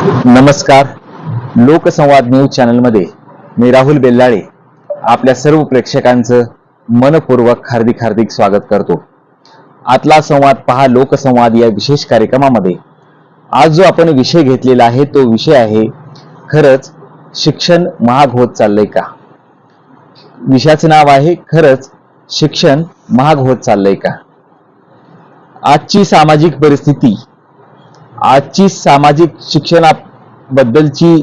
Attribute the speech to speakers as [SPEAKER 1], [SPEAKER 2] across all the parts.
[SPEAKER 1] नमस्कार. लोकसंवाद न्यूज चॅनलमध्ये मी राहुल बेल्लाळे आपल्या सर्व प्रेक्षकांचं मनपूर्वक हार्दिक स्वागत करतो. आतला संवाद पहा लोकसंवाद या विशेष कार्यक्रमामध्ये आज जो आपण विषय घेतलेला आहे तो विषय आहे, खरंच शिक्षण महाग होत चाललंय का. विषयाचं नाव आहे खरंच शिक्षण महाग होत चाललंय का. आजची सामाजिक परिस्थिती, आजची सामाजिक शिक्षणाबद्दलची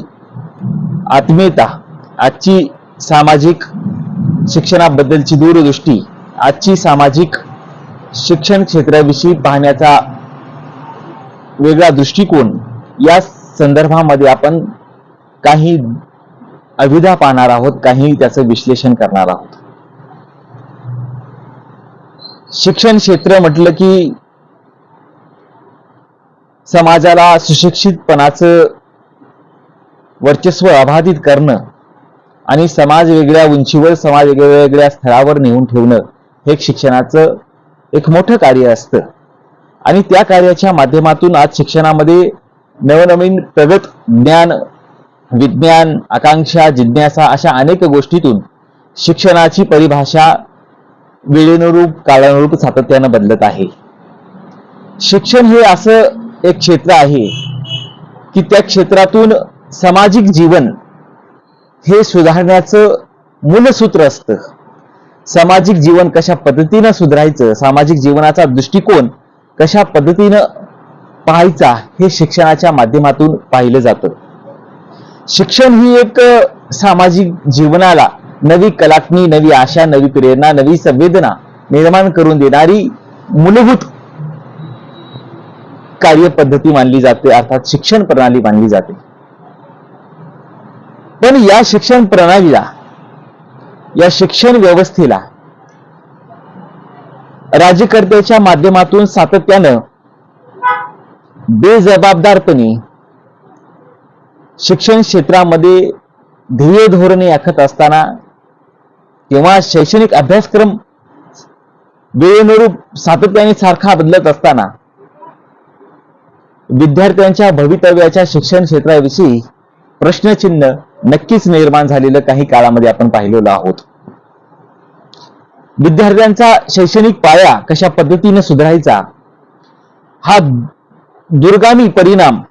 [SPEAKER 1] आत्मीयता, आजची सामाजिक शिक्षणाबद्दलची दूरदृष्टी, आजची सामाजिक शिक्षण क्षेत्राविषयी पाहण्याचा वेगळा दृष्टिकोन, या संदर्भामध्ये आपण काही अविधा पाहणार आहोत, काही त्याचं विश्लेषण करणार आहोत. शिक्षण क्षेत्र म्हटलं की समाजाला सुशिक्षितपणाचं वर्चस्व अबाधित करणं आणि समाज वेगळ्या उंचीवर, समाज वेगवेगळ्या स्थळावर नेऊन ठेवणं हे शिक्षणाचं एक मोठं कार्य असतं. आणि त्या कार्याच्या माध्यमातून आज शिक्षणामध्ये नवनवीन प्रगत ज्ञान, विज्ञान, आकांक्षा, जिज्ञासा अशा अनेक गोष्टीतून शिक्षणाची परिभाषा वेळेनुरूप, काळानुरूप सातत्यानं बदलत आहे. शिक्षण हे असं एक क्षेत्र आहे की त्या क्षेत्रातून सामाजिक जीवन हे सुधारण्याचं मूलसूत्र असतं. सामाजिक जीवन कशा पद्धतीनं सुधारायचं, सामाजिक जीवनाचा दृष्टिकोन कशा पद्धतीनं पाहायचा हे शिक्षणाच्या माध्यमातून पाहिलं जातं. शिक्षण ही एक सामाजिक जीवनाला नवी कलाटणी, नवी आशा, नवी प्रेरणा, नवी संवेदना निर्माण करून देणारी मूलभूत कार्यपद्धती मानली जाते, अर्थात शिक्षण प्रणाली मानली जाते. पण या शिक्षण प्रणालीला, या शिक्षण व्यवस्थेला राज्यकर्त्याच्या माध्यमातून सातत्यानं बेजबाबदारपणे शिक्षण क्षेत्रामध्ये ध्येय धोरणे आखत असताना किंवा शैक्षणिक अभ्यासक्रम वेळेनुरूप सातत्याने सारखा बदलत असताना विद्यार्थ्यांच्या भवितव्याच्या शिक्षण क्षेत्राविषयी प्रश्नचिन्ह नक्कीच निर्माण झालेलं काही काळामध्ये आपण पाहिलेलो आहोत. विद्यार्थ्यांचा शैक्षणिक पाया कशा पद्धतीने सुधारायचा हा दूरगामी परिणाम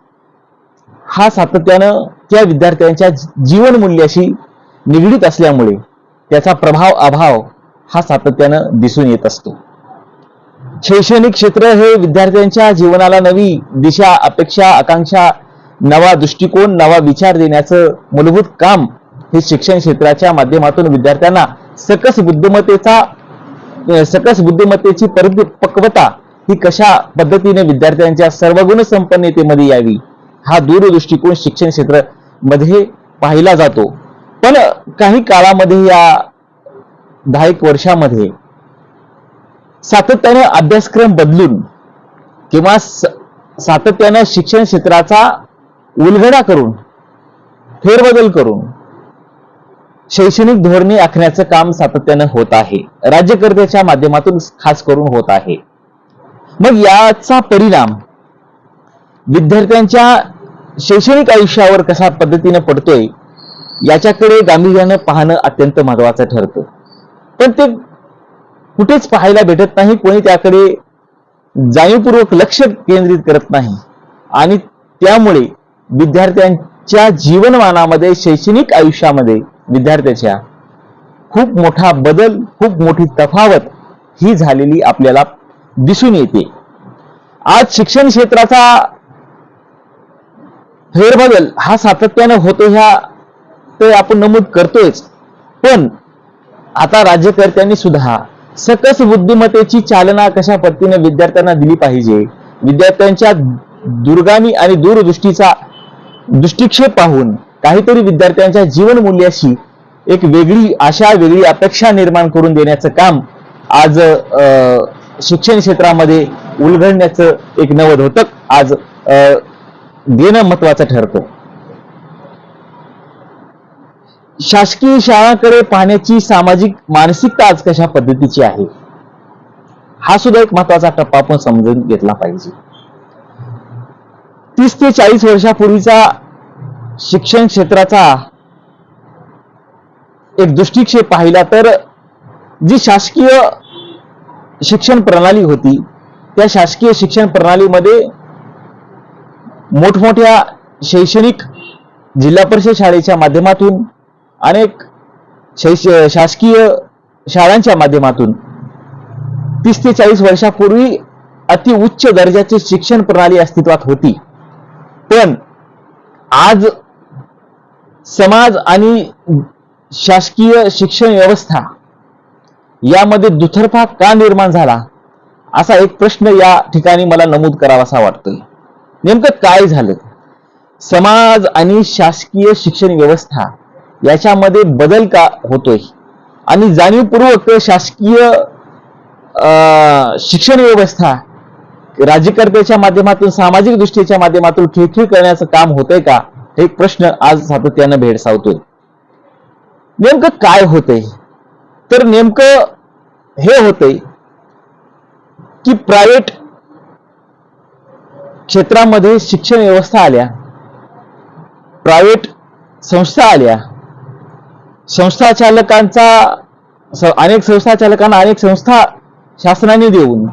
[SPEAKER 1] हा सातत्यानं त्या विद्यार्थ्यांच्या जीवन मूल्याशी निगडीत असल्यामुळे त्याचा अभाव हा सातत्यानं दिसून येत असतो. शैक्षणिक क्षेत्र हे विद्यार्थ्यांच्या जीवनाला नवी दिशा, अपेक्षा, आकांक्षा, नवा दृष्टिकोन, नवा विचार देण्याचं मूलभूत काम हे शिक्षण क्षेत्राच्या माध्यमातून विद्यार्थ्यांना सकस बुद्धिमत्तेची परिपक्वता ही कशा पद्धतीने विद्यार्थ्यांच्या सर्वगुण संपन्नतेमध्ये यावी हा दूरदृष्टिकोन शिक्षण क्षेत्रामध्ये पाहिला जातो. पण काही काळामध्ये, या 10 वर्षामध्ये सातत्याने अभ्यासक्रम बदलून किंवा सातत्याने शिक्षण क्षेत्राचा उलगडा करून, फेरबदल करून शैक्षणिक धोरणे आखण्याचं काम सातत्यानं होत आहे, राज्यकर्त्याच्या माध्यमातून खास करून होत आहे. मग याचा परिणाम विद्यार्थ्यांच्या शैक्षणिक आयुष्यावर कशा पद्धतीने पडतोय याच्याकडे गांभीर्यानं पाहणं अत्यंत महत्वाचं ठरतं. पण ते कुठेच पाहायला भेटत नाही, कोणी त्याकडे जाणीवपूर्वक लक्ष केंद्रित करत नाही. आणि त्यामुळे विद्यार्थ्यांच्या जीवनमानामध्ये, शैक्षणिक आयुष्यामध्ये विद्यार्थ्याच्या खूप मोठा बदल, खूप मोठी तफावत ही झालेली आपल्याला दिसून येते. आज शिक्षण क्षेत्राचा फेरबदल हा सातत्यानं होतो, ह्या ते आपण नमूद करतोयच. पण आता राज्यकर्त्यांनी सुद्धा सकस बुद्धिमत्तेची चालना कशा पद्धतीने विद्यार्थ्यांना दिली पाहिजे, विद्यार्थ्यांच्या दूरगामी आणि दूरदृष्टीचा दृष्टिक्षेप पाहून काहीतरी विद्यार्थ्यांच्या जीवन मूल्याशी एक वेगळी आशा, वेगळी अपेक्षा निर्माण करून देण्याचं काम आज शिक्षण क्षेत्रामध्ये उलगडण्याचं एक नवधोतक आज देणं महत्वाचं ठरतं. शासकीय शाळांकडे पाहण्याची सामाजिक मानसिकता आज कशा पद्धतीची आहे हा सुद्धा एक महत्वाचा टप्पा आपण समजून घेतला पाहिजे. 30 ते 40 वर्षापूर्वीचा शिक्षण क्षेत्राचा एक दृष्टिक्षेप पाहिला तर जी शासकीय शिक्षण प्रणाली होती त्या शासकीय शिक्षण प्रणालीमध्ये मोठमोठ्या शैक्षणिक जिल्हा परिषद शाळेच्या माध्यमातून अनेक शासकीय शाळांच्या माध्यमातून 30 ते 40 वर्षापूर्वी अति उच्च दर्जाची शिक्षण प्रणाली अस्तित्वात होती. पण आज समाज आणि शासकीय शिक्षण व्यवस्था यामध्ये दुतर्फा का निर्माण झाला असा एक प्रश्न या ठिकाणी मला नमूद करावासा वाटतोय. नेमकं काय झालं? समाज आणि शासकीय शिक्षण व्यवस्था याच्यामध्ये बदल का होतोय आणि जाणीवपूर्वक शासकीय शिक्षण व्यवस्था राज्यकर्त्याच्या माध्यमातून सामाजिक दृष्टीच्या माध्यमातून खिळखिळ करण्याचं काम होतंय का हे एक प्रश्न आज सातत्यानं भेडसावतोय. नेमकं काय होतंय? तर नेमकं हे होतंय की प्रायव्हेट क्षेत्रामध्ये शिक्षण व्यवस्था आल्या, प्रायव्हेट संस्था आल्या, अनेक संस्था चालकांना अनेक संस्था शासनाने देऊन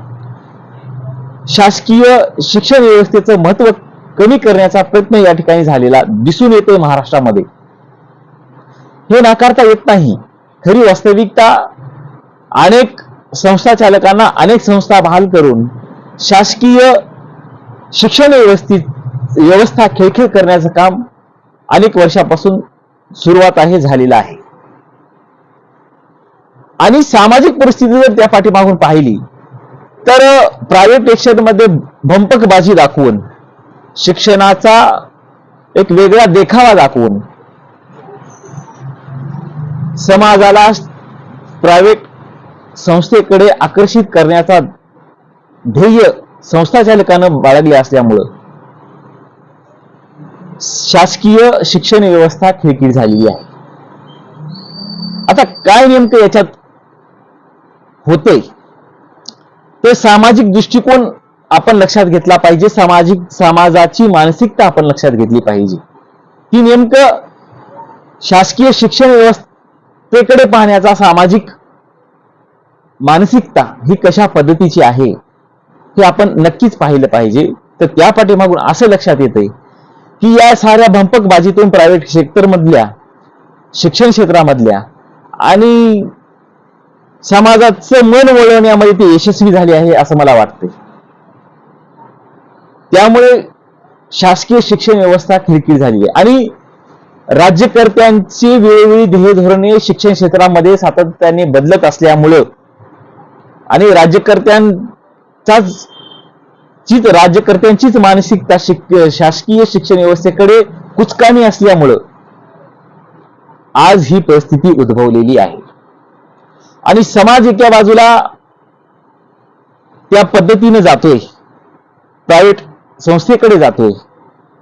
[SPEAKER 1] शासकीय शिक्षण व्यवस्थेचं महत्त्व कमी करण्याचा प्रयत्न या ठिकाणी झालेला दिसून येतोय महाराष्ट्रामध्ये. हे नाकारता येत नाही. खरी वास्तविकता अनेक संस्था चालकांना अनेक संस्था बहाल करून शासकीय शिक्षण व्यवस्था खिळखिळ करण्याचं काम अनेक वर्षापासून सुरुवात झालेलं आहे. आणि सामाजिक परिस्थिती जर त्या पाठीमागून पाहिली तर प्रायव्हेट सेक्टरमध्ये भंपकबाजी दाखवून शिक्षणाचा एक वेगळा देखावा दाखवून समाजाला प्रायव्हेट संस्थेकडे आकर्षित करण्याचा ध्येय संस्था चालकांना बाळगले असल्यामुळं शासकीय शिक्षण व्यवस्था खिळखिळ झालेली आहे. आता काय नेमकं याच्यात होतंय ते सामाजिक दृष्टिकोन आपण लक्षात घेतला पाहिजे. समाजाची मानसिकता आपण लक्षात घेतली पाहिजे की नेमकं शासकीय शिक्षण व्यवस्थेकडे पाहण्याचा सामाजिक मानसिकता ही कशा पद्धतीची आहे हे आपण नक्कीच पाहिलं पाहिजे. तर त्या पाठीमागून असं लक्षात येतंय की या साऱ्या भंपकबाजीतून प्रायव्हेट सेक्टर मधल्या शिक्षण क्षेत्रामधल्या आणि समाजाचं मन वळवण्यामध्ये ते यशस्वी झाले आहे असं मला वाटतंय. त्यामुळे शासकीय शिक्षण व्यवस्था खिळखिळ झाली आहे आणि राज्यकर्त्यांची वेळोवेळी ध्येय धोरणे शिक्षण क्षेत्रामध्ये सातत्याने बदलत असल्यामुळं आणि राज्यकर्त्यांचीच मानसिकता शासकीय शिक्षण व्यवस्थेकडे कुचकामी असल्यामुळं आज ही परिस्थिती उद्भवलेली आहे. आणि समाज एका बाजूला त्या पद्धतीने जातोय, प्रायव्हेट संस्थेकडे जातोय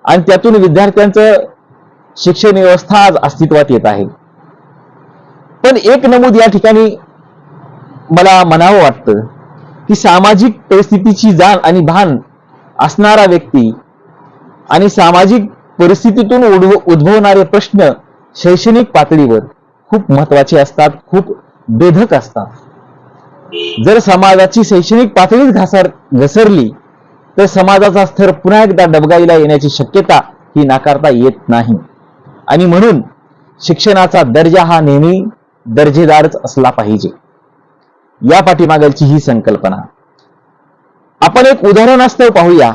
[SPEAKER 1] आणि त्यातून विद्यार्थ्यांचं शिक्षण व्यवस्था आज अस्तित्वात येत आहे. पण एक नमूद या ठिकाणी मला म्हणावं वाटतं की सामाजिक परिस्थितीची जाण आणि भान असणारा व्यक्ती आणि सामाजिक परिस्थितीतून उद्भवणारे प्रश्न शैक्षणिक पातळीवर खूप महत्वाचे असतात, खूप बेधक असतात. जर समाजाची शैक्षणिक पातळीच घसरली तर समाजाचा स्तर पुन्हा एकदा डबघाईला येण्याची शक्यता ही नाकारता येत नाही. आणि म्हणून शिक्षणाचा दर्जा हा नेहमी दर्जेदारच असला पाहिजे. या पाठीमागची ही संकल्पना आपण एक उदाहरणास्तव पाहूया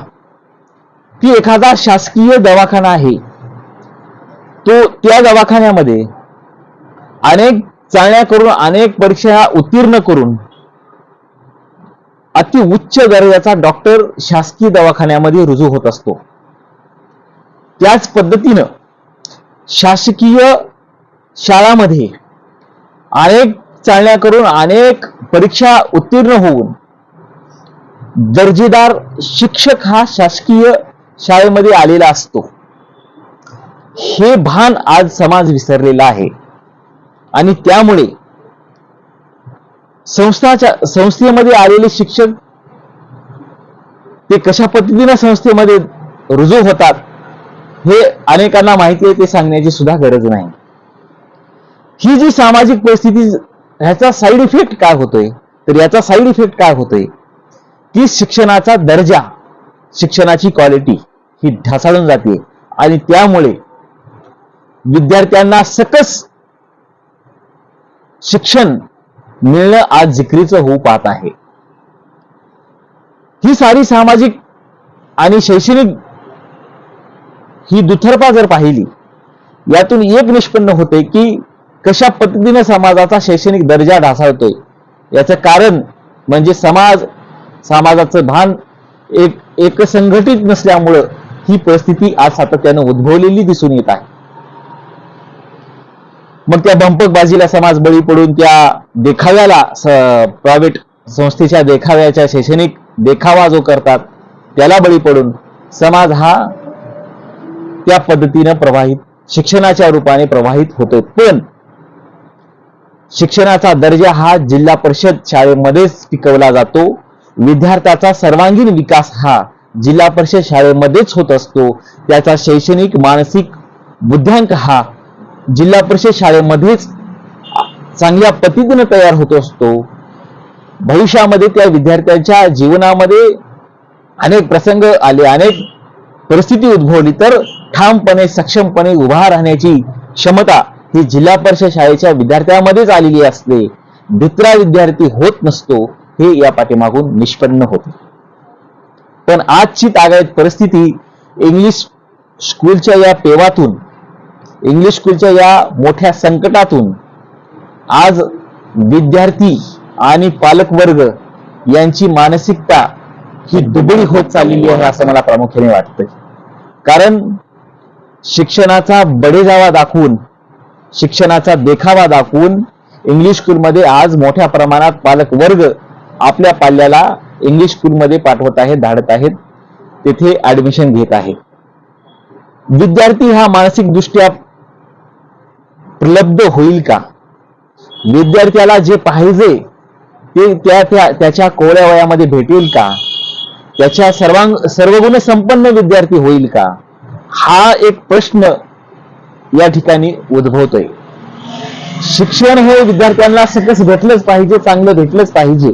[SPEAKER 1] की एखादा शासकीय दवाखाना आहे, तो त्या दवाखान्यामध्ये अनेक चाळण्या करून अनेक परीक्षा उत्तीर्ण करून अति उच्च दर्जाचा डॉक्टर शासकीय दवाखान्यामध्ये रुजू होत असतो. त्याच पद्धतीनं शासकीय शाळांमध्ये अनेक चाळण्या करून अनेक परीक्षा उत्तीर्ण होऊन दर्जेदार शिक्षक हा शासकीय शाळेमध्ये आलेला असतो. हे भान आज समाज विसरलेला आहे आणि त्यामुळे संस्थेमध्ये आलेले शिक्षक ते कशा पद्धतीने संस्थेमध्ये रुजू होतात हे अनेकांना माहिती आहे, ते सांगण्याची सुद्धा गरज नाही. ही जी सामाजिक परिस्थिती, ह्याचा साईड इफेक्ट काय होतोय, तर याचा साईड इफेक्ट काय होतोय की शिक्षणाचा दर्जा, शिक्षणाची क्वालिटी ही ढासळून जाते आणि त्यामुळे विद्यार्थ्यांना सकस शिक्षण मिळणं आज जिकरीचं होऊ पाहत आहे. ही सारी सामाजिक आणि शैक्षणिक ही दुतर्फा जर पाहिली, यातून एक निष्पन्न होते की कशा पद्धतीने समाजाचा शैक्षणिक दर्जा ढासळतोय. याचं कारण म्हणजे समाजाचं भान एक संघटित नसल्यामुळं ही परिस्थिती आज सातत्यानं उद्भवलेली दिसून येत आहे. मग त्या बंपकबाजीला समाज बळी पडून, त्या देखाव्याला, प्रायव्हेट संस्थेच्या देखाव्याच्या शैक्षणिक देखावा जो करतात त्याला बळी पडून समाज हा त्या पद्धतीनं प्रवाहित, शिक्षणाच्या रूपाने प्रवाहित होतोय. पण शिक्षणाचा दर्जा हा जिल्हा परिषद शाळेमध्येच टिकवला जातो. विद्यार्थ्याचा सर्वांगीण विकास हा जिल्हा परिषद शाळेमध्येच होत असतो. त्याचा शैक्षणिक, मानसिक बुद्ध्यांक हा जिल्हा परिषद शाळेमध्येच चांगल्या पद्धतीने तयार होत असतो. भविष्यामध्ये त्या विद्यार्थ्यांच्या जीवनामध्ये अनेक प्रसंग आले, अनेक परिस्थिती उद्भवली, तर ठामपणे, सक्षमपणे उभा राहण्याची क्षमता ही जिल्हा परिषद शाळेच्या विद्यार्थ्यांमध्येच आलेली असते. दुसरा विद्यार्थी होत नसतो, हे या पाठीमागून निष्पन्न होते. पण आजची तागायत परिस्थिती इंग्लिश स्कूलच्या या पेवातून, इंग्लिश स्कूलच्या या मोठ्या संकटातून आज विद्यार्थी आणि पालकवर्ग यांची मानसिकता ही दुबळी होत चाललेली आहे, असं मला प्रामुख्याने वाटतंय. कारण शिक्षणाचा बडेजावा दाखवून, शिक्षणाचा देखावा दाखवून इंग्लिश स्कूलमध्ये आज मोठ्या प्रमाणात पालकवर्ग आपल्या पाल्याला इंग्लिश स्कूलमध्ये पाठवत आहेत, धाडत आहेत, तेथे ऍडमिशन घेत आहेत. विद्यार्थी हा मानसिकदृष्ट्या प्रलब्ध होईल का? विद्यार्थ्याला जे पाहिजे ते त्याच्या कोवळ्या वयामध्ये भेटेल का? त्याच्या सर्वगुण संपन्न विद्यार्थी होईल का? हा एक प्रश्न या ठिकाणी उद्भवतोय. शिक्षण हे विद्यार्थ्यांना सकस भेटलंच पाहिजे, चांगलं भेटलंच पाहिजे,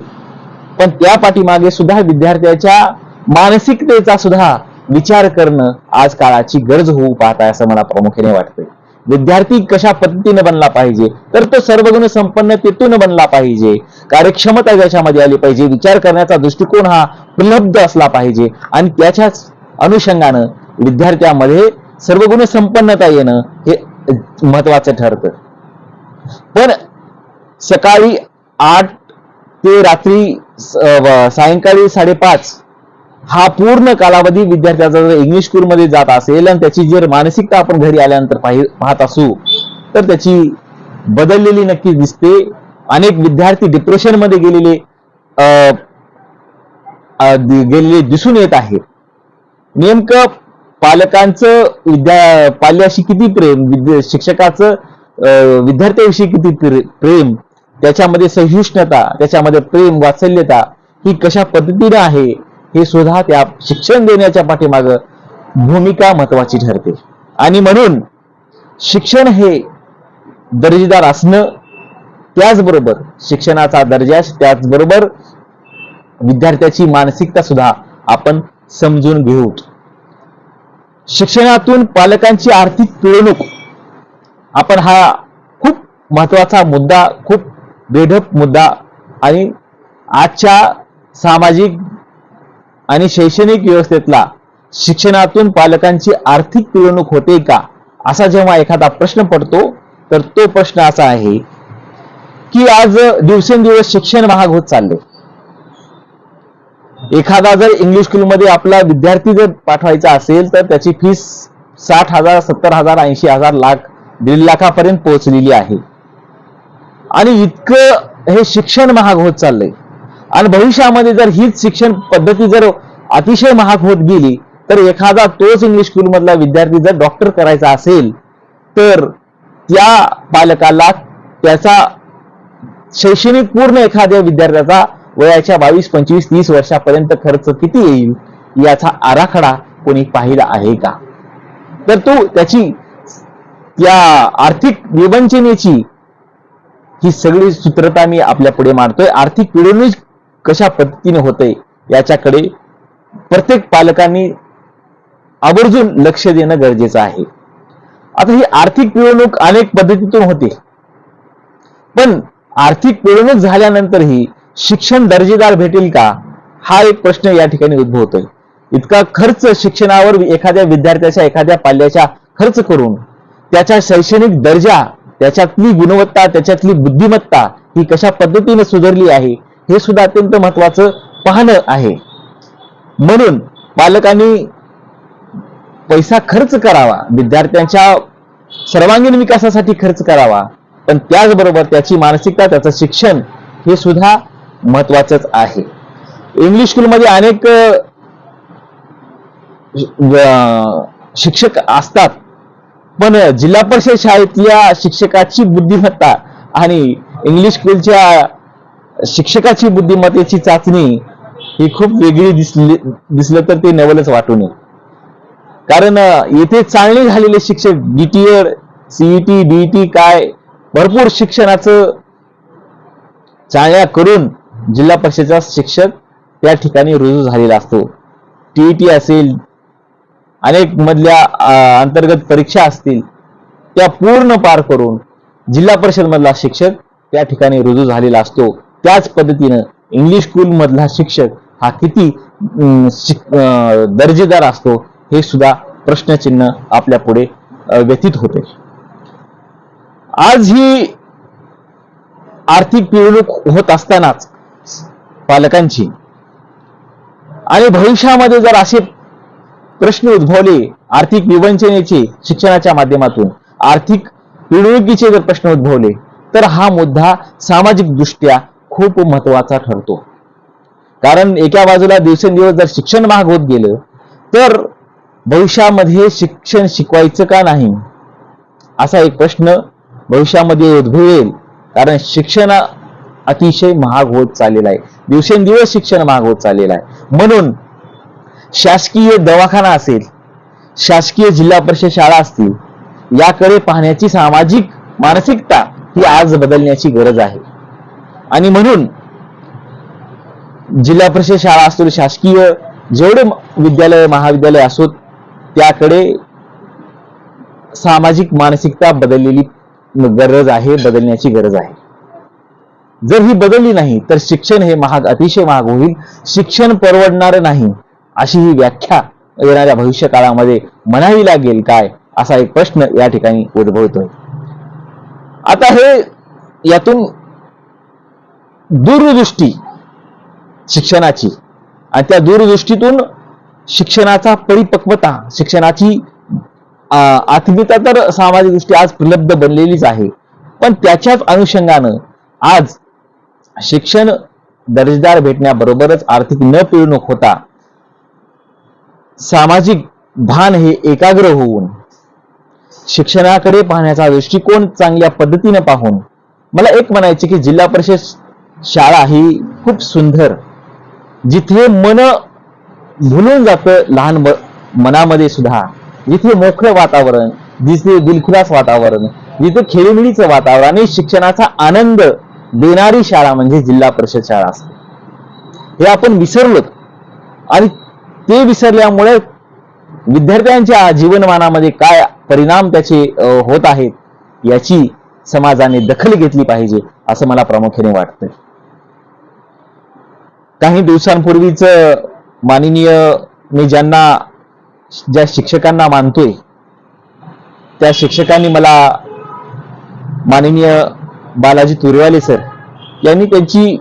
[SPEAKER 1] पण त्या पाठीमागे सुद्धा विद्यार्थ्याच्या मानसिकतेचा सुद्धा विचार करणं आज काळाची गरज होऊ पाहत आहे, असं मला प्रामुख्याने वाटतंय. विद्यार्थी कशा पद्धतीने बनला पाहिजे, तर तो सर्वगुण संपन्नतेतून बनला पाहिजे, कार्यक्षमता त्याच्यामध्ये आली पाहिजे, विचार करण्याचा दृष्टिकोन हा उपलब्ध असला पाहिजे आणि त्याच्याच अनुषंगानं विद्यार्थ्यामध्ये सर्वगुण संपन्नता येणं हे महत्वाचं ठरतं. पण सकाळी 8 ते रात्री सायंकाळी 5:30 हा पूर्ण कालावधी विद्यार्थ्याचा जर इंग्लिश स्कूलमध्ये जात असेल आणि त्याची जर मानसिकता आपण घरी आल्यानंतर पाहत असू, तर त्याची बदललेली नक्की दिसते. अनेक विद्यार्थी डिप्रेशनमध्ये गेलेले दिसून येत आहे. नेमकं पालकांचं पाल्याशी किती प्रेम, शिक्षकाचं विद्यार्थ्याविषयी किती प्रेम, त्याच्यामध्ये सहिष्णुता, त्याच्यामध्ये प्रेम, वात्सल्यता ही कशा पद्धतीने आहे, हे सुद्धा त्या शिक्षण देण्याच्या पाठीमागं भूमिका महत्वाची ठरते. आणि म्हणून शिक्षण हे दर्जेदार असणं, त्याचबरोबर शिक्षणाचा दर्जा, त्याचबरोबर विद्यार्थ्याची मानसिकता सुद्धा आपण समजून घेऊ. शिक्षणातून पालकांची आर्थिक पिळवणूक, आपण हा खूप महत्वाचा मुद्दा, खूप बेढप मुद्दा आणि आजच्या सामाजिक आणि शैक्षणिक व्यवस्थेतला शिक्षणातून पालकांची आर्थिक पिळवणूक होते का, असा जेव्हा एखादा प्रश्न पडतो, तर तो प्रश्न असा आहे की आज दिवसेंदिवस शिक्षण महाग होत चालले. एखादा जर इंग्लिश स्कूलमध्ये आपला विद्यार्थी जर पाठवायचा असेल, तर त्याची फीस 60,000, 70,000, 80,000, लाख, 1.5 लाखापर्यंत पोहोचलेली आहे. आणि इतकं हे शिक्षण महाग होत चाललंय. आणि भविष्यामध्ये जर हीच शिक्षण पद्धती जर अतिशय महाग होत गेली, तर एखादा तोच इंग्लिश स्कूल मधला विद्यार्थी जर डॉक्टर करायचा असेल, तर त्या पालकाला त्याचा शैक्षणिक पूर्ण एखाद्या विद्यार्थ्याचा वयाच्या 22, 25, 30 वर्षापर्यंत खर्च किती येईल, याचा आराखडा कोणी पाहिला आहे का? तर तो त्याची त्या आर्थिक विवंचनेची ही सगळी सूत्रता मी आपल्या पुढे मांडतोय. आर्थिक पिळवणूक कशा पद्धतीने होते याच्याकडे प्रत्येक पालकांनी आवर्जून लक्ष देणं गरजेचं आहे. आता ही आर्थिक पिळवणूक अनेक पद्धतीतून होते, पण आर्थिक पिळवणूक झाल्यानंतरही शिक्षण दर्जेदार भेटेल का, हा एक प्रश्न या ठिकाणी उद्भवतोय. इतका खर्च शिक्षणावर एखाद्या विद्यार्थ्याच्या, एखाद्या पाल्याच्या खर्च करून त्याचा शैक्षणिक दर्जा, त्याच्यातली गुणवत्ता, त्याच्यातली बुद्धिमत्ता ही कशा पद्धतीने सुधारली आहे हे सुद्धा अत्यंत महत्वाचं पाहणं आहे. म्हणून पालकांनी पैसा खर्च करावा, विद्यार्थ्यांच्या सर्वांगीण विकासासाठी खर्च करावा, पण त्याचबरोबर त्याची मानसिकता, त्याचं शिक्षण हे सुद्धा महत्वाचंच आहे. इंग्लिश स्कूलमध्ये अनेक शिक्षक असतात, पण जिल्हा परिषद शाळेतल्या शिक्षकाची बुद्धिमत्ता आणि इंग्लिश स्कूलच्या शिक्षकाची बुद्धिमत्तेची चाचणी ही खूप वेगळी दिसलं तर ते नवलच वाटू नये. कारण येथे चांगले झालेले शिक्षक डीटीएर, सीईटी, बीईटी काय भरपूर शिक्षणाचं चांगल्या करून जिल्हा परिषदेचा शिक्षक त्या ठिकाणी रुजू झालेला असतो. टीईटी असेल, अनेक मधल्या अंतर्गत परीक्षा असतील, त्या पूर्ण पार करून जिल्हा परिषद मधला शिक्षक त्या ठिकाणी रुजू झालेला असतो. त्याच पद्धतीनं इंग्लिश स्कूल मधला शिक्षक हा किती दर्जेदार असतो हे सुद्धा प्रश्नचिन्ह आपल्या पुढे व्यथित होते. आज ही आर्थिक पिळवणूक होत असतानाच पालकांची आणि भविष्यामध्ये जर असे प्रश्न उद्भवले आर्थिक विवंचनेचे, शिक्षणाच्या माध्यमातून आर्थिक पिळवणुकीचे जर प्रश्न उद्भवले तर हा मुद्दा सामाजिक दृष्ट्या खूप महत्वाचा ठरतो. कारण एका बाजूला दिवसेंदिवस जर शिक्षण महाग होत गेलं तर भविष्यामध्ये शिक्षण शिकवायचं का नाही असा एक प्रश्न भविष्यामध्ये उद्भवेल. कारण शिक्षण अतिशय महाग होत चाललेलं आहे, दिवसेंदिवस शिक्षण महाग होत चाललेलं आहे. म्हणून शासकीय दवाखाना असेल, शासकीय जिल्हा परिषद शाळा असतील, याकडे पाहण्याची सामाजिक मानसिकता ही आज बदलण्याची गरज आहे. आणि म्हणून जिल्हा परिषद शाळा असतील, शासकीय जेवढे विद्यालय महाविद्यालय असोत त्याकडे सामाजिक मानसिकता बदललेली गरज आहे, बदलण्याची गरज आहे. जर ही बदलली नाही तर शिक्षण हे महाग, अतिशय महाग होईल, शिक्षण परवडणार नाही अशी ही व्याख्या येणाऱ्या भविष्य काळामध्ये म्हणावी लागेल काय, असा एक प्रश्न या ठिकाणी उद्भवतोय. आता हे यातून दूरदृष्टी शिक्षणाची आणि त्या दूरदृष्टीतून शिक्षणाचा परिपक्वता, शिक्षणाची आत्मीयता तर सामाजिक दृष्टी आज प्रलब्ध बनलेलीच आहे, पण त्याच्याच अनुषंगानं आज शिक्षण दर्जेदार भेटण्याबरोबरच आर्थिक न पिळवणूक होता सामाजिक भान हे एकाग्र होऊन शिक्षणाकडे पाहण्याचा दृष्टिकोन चांगल्या पद्धतीने पाहून मला एक म्हणायचे की जिल्हा परिषद शाळा ही खूप सुंदर, जिथे मन भुलून जातं लहान मनामध्ये सुद्धा, जिथे मोकळं वातावरण, जिथे दिलखुलास वातावरण, जिथे खेळीमेळीचं वातावरण आणि शिक्षणाचा आनंद देणारी शाळा म्हणजे जिल्हा परिषद शाळा असते. हे आपण विसरलो आणि ते विसरल्यामुळे विद्यार्थ्यांच्या जीवनमानामध्ये काय परिणाम त्याचे होत आहेत याची समाजाने दखल घेतली पाहिजे असं मला प्रामुख्याने वाटतं. काही दिवसांपूर्वीच माननीय मी ज्या शिक्षकांना मानतोय त्या शिक्षकांनी मला माननीय बालाजी तुरेवाले सर यांनी त्यांची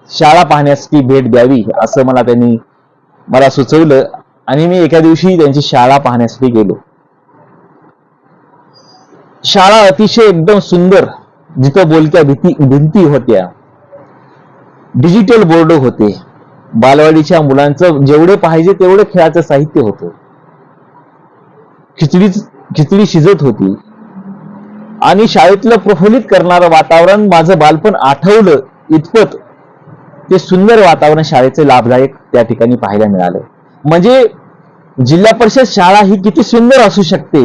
[SPEAKER 1] शाळा पाहण्यासाठी भेट द्यावी असं त्यांनी मला सुचवलं आणि मी एका दिवशी त्यांची शाळा पाहण्यासाठी गेलो. शाळा अतिशय एकदम सुंदर, जिथं बोलक्या भिंती होत्या, डिजिटल बोर्ड होते, बालवाडीच्या मुलांचं जेवढे पाहिजे तेवढे खेळाचं साहित्य होतं, खिचडी शिजत होती आणि शाळेतलं प्रफुल्लित करणारं वातावरण माझं बालपण आठवलं इतपत ते सुंदर वातावरण शाळेचे लाभदायक त्या ठिकाणी पाहायला मिळालं. म्हणजे जिल्हा परिषद शाळा ही किती सुंदर असू शकते,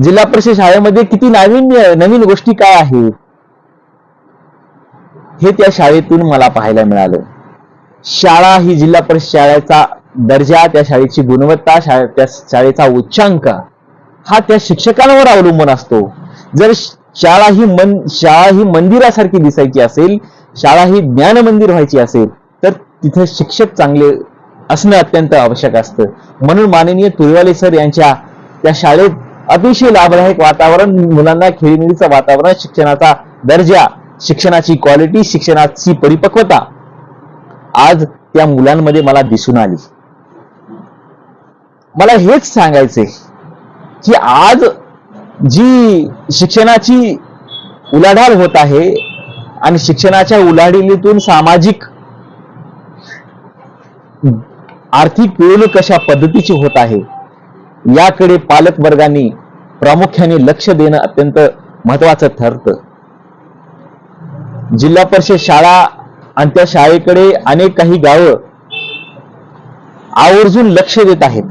[SPEAKER 1] जिल्हा परिषद शाळेमध्ये किती नवीन गोष्टी काय आहे, हे त्या शाळेतून मला पाहायला मिळालं. शाळा ही जिल्हा परिषद शाळेचा दर्जा, त्या शाळेची गुणवत्ता, त्या शाळेचा उच्चांक हा त्या शिक्षकांवर अवलंबून असतो. जर शाळा ही मंदिरासारखी दिसायची असेल, शाळा ही ज्ञान मंदिर व्हायची असेल, तर तिथे शिक्षक चांगले असणं अत्यंत आवश्यक असतं. म्हणून माननीय तुरेवाले सर यांच्या त्या शाळेत अतिशय लाभदायक वातावरण, मुलांना खेळीमेळीचं वातावरण, शिक्षणाचा दर्जा, शिक्षणाची क्वालिटी, शिक्षणाची परिपक्वता आज त्या मुलांमध्ये मला दिसून आली. मला हेच सांगायचंय की आज जी शिक्षणाची उलाढाल होत आहे आणि शिक्षणाच्या उलाढालीतून सामाजिक आर्थिक पिळवणूक कशा पद्धतीची होत आहे, याकडे पालक वर्गांनी प्रामुख्याने लक्ष देणं अत्यंत महत्वाचं ठरतं. जिल्हा परिषद शाळा आणि त्या शाळेकडे अनेक काही गावं आवर्जून लक्ष देत आहेत.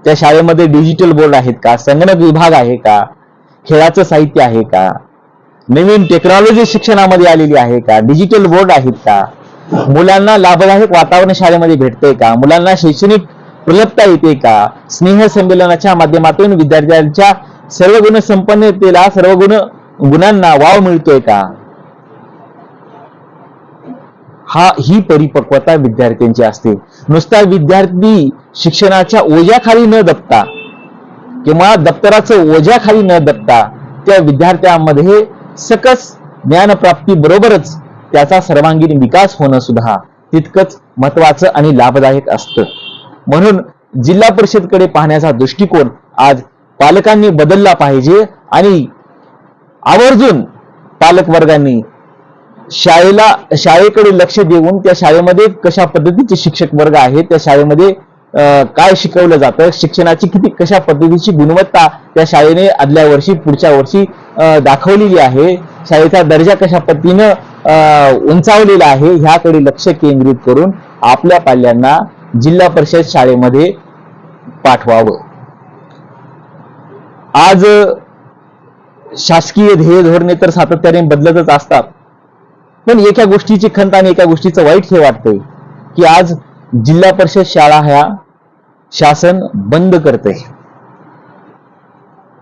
[SPEAKER 1] त्या शाळेमध्ये डिजिटल बोर्ड आहेत का, संगणक विभाग आहे का, खेळाचं साहित्य आहे का, नवीन टेक्नॉलॉजी शिक्षणामध्ये आलेली आहे का, डिजिटल बोर्ड आहेत का, मुलांना लाभदायक वातावरण शाळेमध्ये भेटतंय का, मुलांना शैक्षणिक प्रलभता येते का, स्नेह संमेलनाच्या माध्यमातून विद्यार्थ्यांच्या सर्व गुण संपन्नतेला, सर्व गुणांना वाव मिळतोय का, ही परिपक्वता विद्यार्थ्यांची असते. नुसता विद्यार्थी शिक्षणाच्या ओझ्याखाली न दबता किंवा दप्तराचं ओझ्याखाली न दबता त्या विद्यार्थ्यांमध्ये सकस ज्ञानप्राप्ती बरोबरच त्याचा सर्वांगीण विकास होणं सुद्धा तितकंच महत्वाचं आणि लाभदायक असतं. म्हणून जिल्हा परिषदकडे पाहण्याचा दृष्टिकोन आज पालकांनी बदलला पाहिजे आणि आवर्जून पालक वर्गांनी शाळेकडे लक्ष देऊन त्या शाळेमध्ये कशा पद्धतीचे शिक्षक वर्ग आहेत, त्या शाळेमध्ये काय शिकवलं जातं, शिक्षणाची कशा पद्धतीची गुणवत्ता त्या शाळेने आदल्या वर्षी पुढच्या वर्षी दाखवलेली आहे, शाळेचा दर्जा कशा पद्धतीनं उंचावलेला आहे, ह्याकडे लक्ष केंद्रित करून आपल्या पाल्यांना जिल्हा परिषद शाळेमध्ये पाठवावं. आज शासकीय ध्येय धोरणे तर सातत्याने बदलतच असतात, पण एका गोष्टीची खंत आणि एका गोष्टीचं वाईट हे वाटतंय की आज जिल्हा परिषद शाळा ह्या शासन बंद करते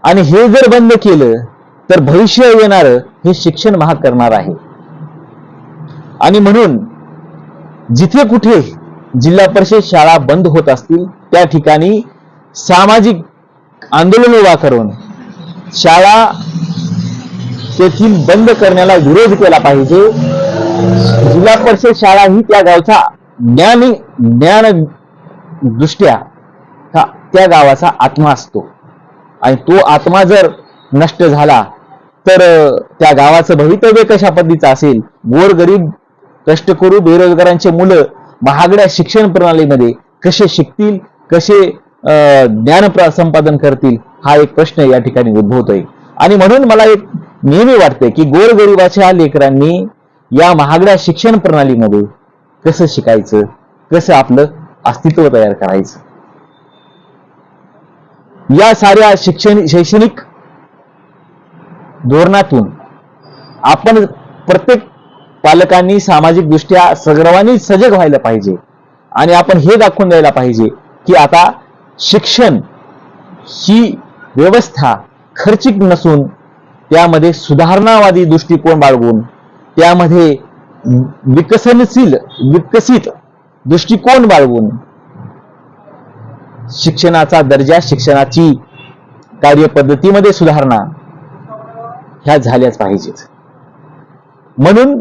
[SPEAKER 1] आणि हे जर बंद केलं तर भविष्य येणार हे शिक्षण महाग करणार आहे. आणि म्हणून जिथे कुठे जिल्हा परिषद शाळा बंद होत असतील त्या ठिकाणी सामाजिक आंदोलन उभा करून शाळा तेथील बंद करण्याला विरोध केला पाहिजे. जिल्हा परिषद शाळा ही त्या गावचा ज्ञान दृष्ट्या त्या गावाचा आत्मा असतो आणि तो आत्मा जर नष्ट झाला तर त्या गावाचं भवितव्य कशा पद्धतीचं असेल, गोरगरीब कष्टकरू बेरोजगारांचे मुलं महागड्या शिक्षण प्रणालीमध्ये कसे शिकतील, कसे ज्ञान संपादन करतील, हा एक प्रश्न या ठिकाणी उद्भवतोय. आणि म्हणून मला एक नेहमी वाटते की गोरगरिबाच्या लेकरांनी या महागड्या शिक्षण प्रणालीमध्ये कसं शिकायचं, कसं आपलं अस्तित्व तयार करायचं, या साऱ्या शैक्षणिक धोरणातून आपण प्रत्येक पालकांनी सामाजिक दृष्ट्या सर्वांनी सजग व्हायला पाहिजे आणि आपण हे दाखवून द्यायला पाहिजे की आता शिक्षण ही व्यवस्था खर्चिक नसून त्यामध्ये सुधारणावादी दृष्टिकोन बाळगून त्यामध्ये विकसित दृष्टिकोन बाळगून शिक्षणाचा दर्जा, शिक्षणाची कार्यपद्धतीमध्ये सुधारणा ह्या झाल्याच पाहिजेत. म्हणून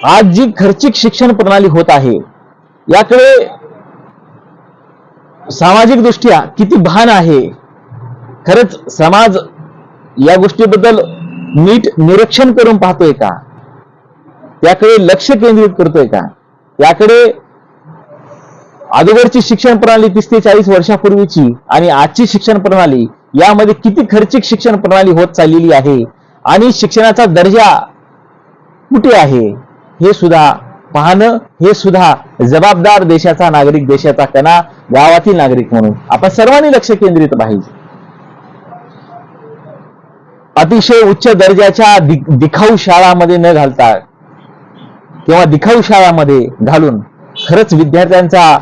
[SPEAKER 1] आज जी खर्चिक शिक्षण प्रणाली होत आहे याकडे सामाजिक दृष्ट्या किती भान आहे, खरंच समाज या गोष्टीबद्दल नीट निरीक्षण करून पाहतोय का, त्याकडे लक्ष केंद्रित करतोय का, याकडे अगोदरची शिक्षण प्रणाली 30 ते 40 वर्षापूर्वीची आणि आजची शिक्षण प्रणाली यामध्ये किती खर्चिक शिक्षण प्रणाली होत चाललेली आहे आणि शिक्षणाचा दर्जा कुठे आहे हे सुद्धा पाहणं हे सुद्धा जबाबदार देशाचा नागरिक, देशाचा कणा, गावातील नागरिक म्हणून आपण सर्वांनी लक्ष केंद्रित पाहिजे. अतिशय उच्च दर्जाच्या दिखाऊ शाळामध्ये न घालता किंवा दिखाऊ शाळामध्ये घालून खरंच विद्यार्थ्यांचा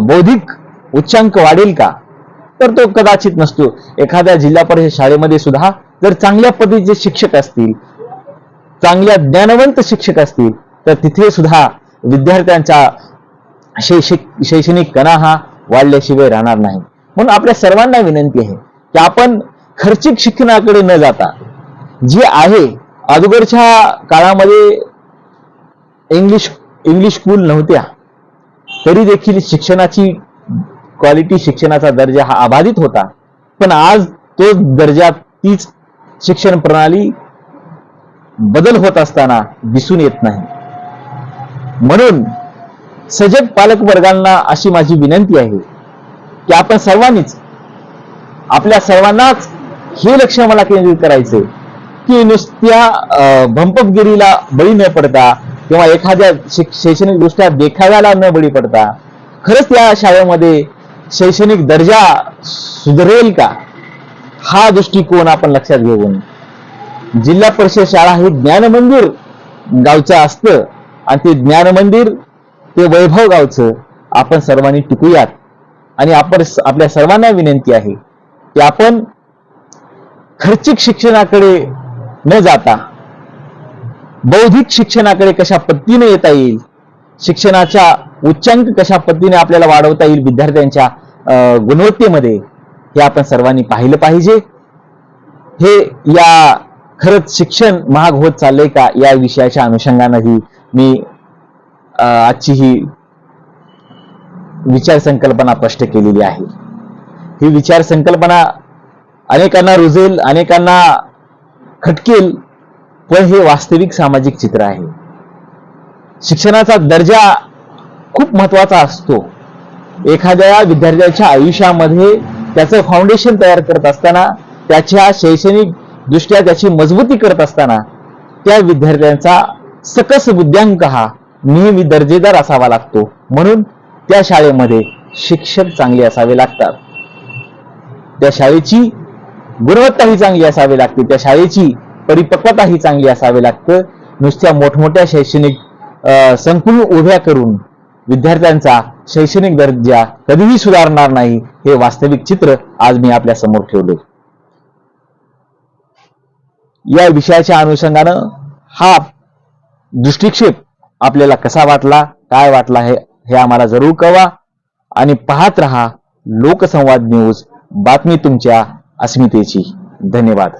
[SPEAKER 1] बौद्धिक उच्चांक वाढेल का? तर तो कदाचित नसतो. एखाद्या जिल्हा परिषद शाळेमध्ये सुद्धा जर चांगल्या पद्धतीचे शिक्षक असतील, चांगल्या ज्ञानवंत शिक्षक असतील, तर तिथे सुद्धा विद्यार्थ्यांचा शैक्षणिक कणा हा वाढल्याशिवाय राहणार नाही. म्हणून आपल्या सर्वांना विनंती आहे की आपण खर्चिक शिक्षणाकडे न जाता जे आहे, अगोदरच्या काळामध्ये इंग्लिश स्कूल नव्हत्या तरी देखील शिक्षणाची क्वालिटी, शिक्षणाचा दर्जा हा अबाधित होता. पण आज तो दर्जा, तीच शिक्षण प्रणाली बदल होत असताना दिसून येत नाही. म्हणून सजग पालक वर्गांना अशी माझी विनंती आहे की आपण सर्वांनीच, आपल्या सर्वांनाच हे लक्ष मला केंद्रित करायचे की नुसत्या भंपकगिरीला बळी न पडता किंवा एखाद्या शैक्षणिक दृष्ट्या देखाव्याला न बळी पडता खरंच त्या शाळेमध्ये शैक्षणिक दर्जा सुधारेल का, हा दृष्टिकोन आपण लक्षात घेऊन जिल्हा परिषद शाळा हे ज्ञानमंदिर गावचं असतं आणि ते ज्ञानमंदिर, ते वैभव गावचं आपण सर्वांनी टिकूयात. आणि आपल्या सर्वांना विनंती आहे की आपण खर्चिक शिक्षणाकडे न जाता बौद्धिक शिक्षणाकडे कशा पद्धतीने येता येईल, शिक्षणाच्या उच्चांक कशा पद्धतीने आपल्याला वाढवता येईल विद्यार्थ्यांच्या गुणवत्तेमध्ये, हे आपण सर्वांनी पाहिलं पाहिजे. हे या खरंच शिक्षण महाग होत चाललंय का, या विषयाच्या अनुषंगानेही मी आजची ही विचार संकल्पना स्पष्ट केलेली आहे. ही विचार संकल्पना अनेकांना रुजेल, अनेकांना खटकेल, पण हे वास्तविक सामाजिक चित्र आहे. शिक्षणाचा दर्जा खूप महत्वाचा असतो. एखाद्या विद्यार्थ्याच्या आयुष्यामध्ये त्याचं फाउंडेशन तयार करत असताना, त्याच्या शैक्षणिक दृष्ट्या त्याची मजबूती करत असताना त्या विद्यार्थ्यांचा सकस बुद्ध्यांक हा नेहमी दर्जेदार असावा लागतो. म्हणून त्या शाळेमध्ये शिक्षक चांगले असावे लागतात, त्या शाळेची गुणवत्ता ही चांगली असावी लागते, त्या शाळेची परिपक्वता ही चांगली असावी लागतं. नुसत्या मोठमोठ्या शैक्षणिक संकुल उभ्या करून विद्यार्थ्यांचा शैक्षणिक दर्जा कधीही सुधारणार नाही, हे वास्तविक चित्र आज मी आपल्या समोर ठेवले. या विषयाच्या अनुषंगानं हा दृष्टिक्षेप आपल्याला कसा वाटला, काय वाटला, हे आम्हाला जरूर कळवा. आणि पाहत रहा लोकसंवाद न्यूज, बातमी तुमच्या अस्मितेची. धन्यवाद.